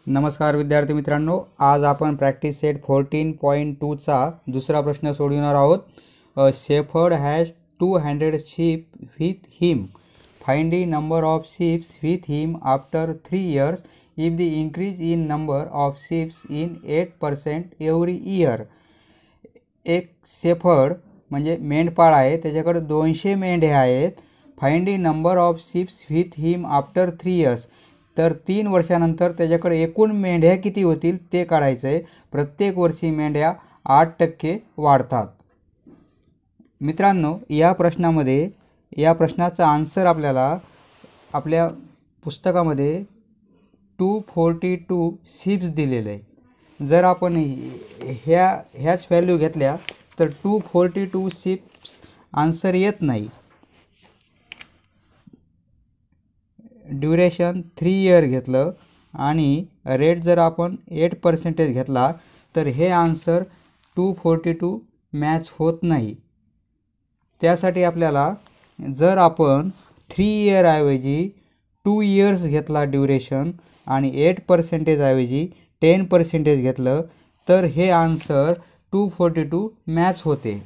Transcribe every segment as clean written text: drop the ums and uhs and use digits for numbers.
नमस्कार विद्यार्थी मित्रांनो, आज आपण प्रॅक्टिस सेट 14.2चा दुसरा प्रश्न सोडवणार आहोत. Shepherd has 200 sheep with him. Find the number of sheep with him after 3 years if the increase in number of sheep in 8% every year. एक शेफर्ड म्हणजे मेंढपाळ आहे, त्याच्याकडे 200 मेंढ्या आहेत. Find the number of sheeps with him after 3 years. तर 3 वर्षानंतर त्याच्याकडे एकूण मेंढ्या किती होतील ते काढायचं आहे. प्रत्येक वर्षी मेंढ्या 8% वाढतात. मित्रांनो, या प्रश्नाचा आन्सर आपल्याला आपल्या पुस्तकामध्ये 242 शीप्स दिलेले आहे. जर आपण ह्याच व्हॅल्यू घेतल्या तर 242 शीप्स आन्सर येत नाही. ड्युरेशन 3 year घेतलं आणि रेट जर आपण 8% घेतला तर हे आन्सर 242 मॅच होत नाही. त्यासाठी आपल्याला जर आपण 3 year ऐवजी 2 years घेतला ड्युरेशन आणि 8% ऐवजी 10% घेतलं तर हे आन्सर 242 मॅच होते.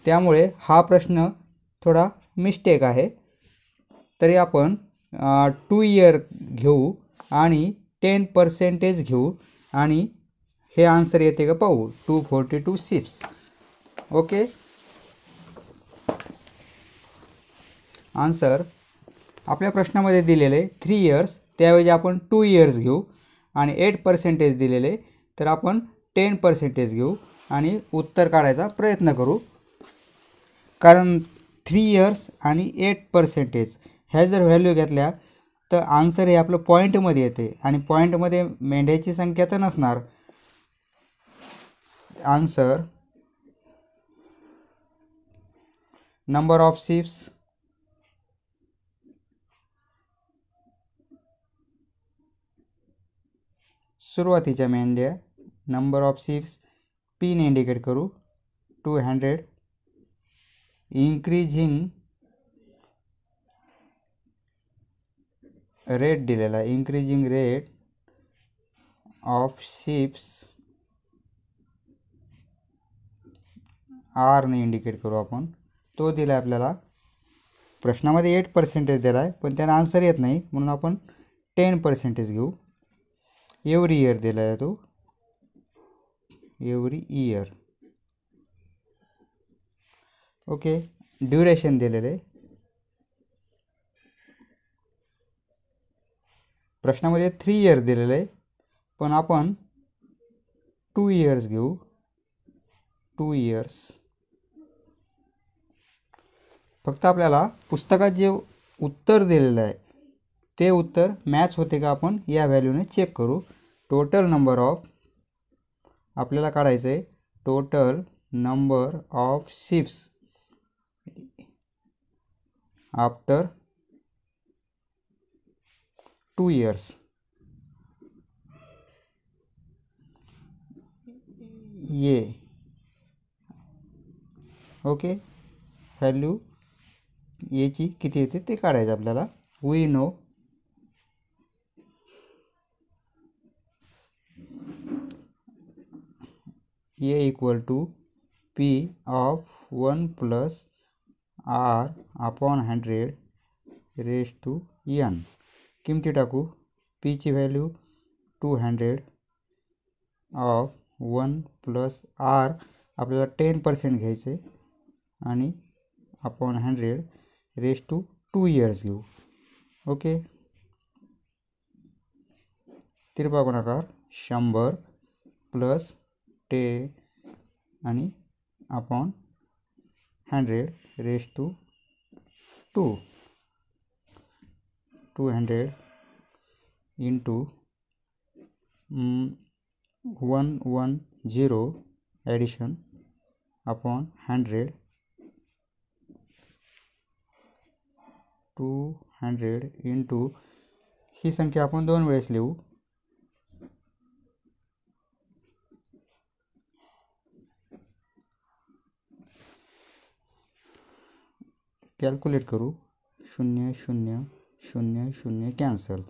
त्यामुळे हा प्रश्न थोडा मिस्टेक आहे. तरी आपण 2 year घेऊ आणि 10% घेऊ आणि हे आन्सर येते का पाहू. 242 शीप्स. ओके, आन्सर आपल्या प्रश्नामध्ये दिलेले 3 years, त्याऐवजी आपण 2 years घेऊ आणि 8% दिलेले तर आपण 10% घेऊ आणि उत्तर काढायचा प्रयत्न करू. कारण 3 years आणि 8% ह्या जर व्हॅल्यू घेतल्या तर आन्सर हे आपलं पॉईंटमध्ये येते आणि पॉईंटमध्ये मेंढ्याची संख्या तर नसणार. आन्सर नंबर ऑफ शीप्स सुरुवातीच्या मेंढ्या, नंबर ऑफ शीप्स P ने इंडिकेट करू. 200 इंक्रीजिंग रेट दिलेला आहे. Increasing rate of sheeps R ने इंडिकेट करू आपण. तो दिला आपल्याला प्रश्नामध्ये 8% दिला आहे पण त्याला आन्सर येत नाही म्हणून आपण 10% घेऊ. एव्हरी इयर दिला आहे तो. Every year. ओके, ड्युरेशन दिलेलं आहे. प्रश्नामध्ये 3 year दिलेलं आहे पण आपण 2 years घेऊ. 2 years. फक्त आपल्याला पुस्तकात जे उत्तर दिलेलं आहे ते उत्तर मॅच होते का आपण या व्हॅल्यूने चेक करू. टोटल नंबर ऑफ आपल्याला काढायचं आहे. Total number of ships after 2 years. ये ओके, व्हॅल्यू याची किती येते ते काढायचं आपल्याला. We know A equal to P of 1 + R upon 100 raise to n. किमती टाकू. P ची व्हॅल्यू 200 ऑफ 1 + R आपल्याला 10% घ्यायचे आणि अपॉन 100 रेज टू 2 years घेऊ. ओके, तिरपा गुणाकार 100 + 10 आणि upon 100 raise to 2. 200 into 110 addition upon 100. 200 into ही संख्या आपण 2 वेळेस लिहू. कॅल्क्युलेट करू. 0 0 0 0 कॅन्सल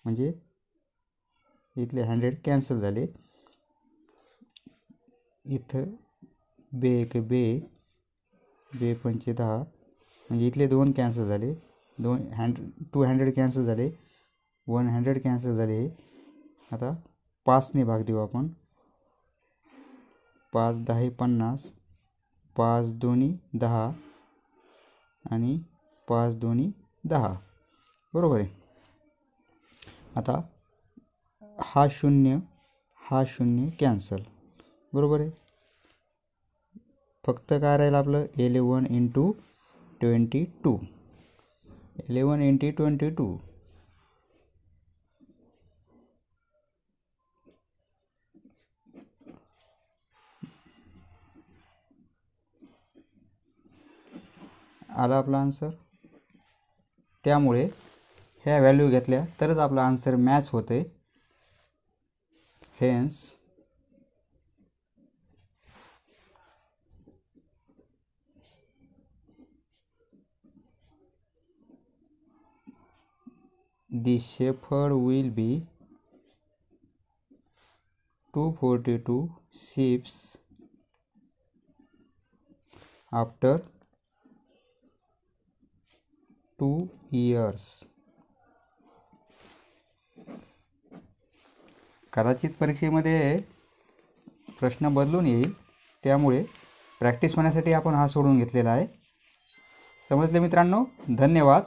म्हणजे इथले 100 कॅन्सल झाले. इथं बे एक बे बे पंचे 10 म्हणजे इथले 2 कॅन्सल झाले. 200 कॅन्सल झाले. 100 कॅन्सल झाले. आता 5ने भाग देऊ आपण. 5 10 50. 5 दोन्ही 10 आणि 5 दोन्ही 10. बरोबर आहे. आता हा शून्य कॅन्सल. बरोबर आहे. फक्त काय राहील आपलं 11 × 22. 11 × 22. आला आपला आन्सर. त्यामुळे ह्या व्हॅल्यू घेतल्या तरच आपला आन्सर मॅच होते. Hence the shepherd will be 242 sheep after 2 years. कदाचित परीक्षेमध्ये प्रश्न बदलून येईल, त्यामुळे प्रॅक्टिस होण्यासाठी आपण हा सोडून घेतलेला आहे. समजले मित्रांनो? धन्यवाद.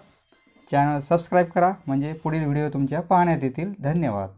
चॅनल सबस्क्राईब करा म्हणजे पुढील व्हिडिओ तुमच्या पाहण्यात येतील. धन्यवाद.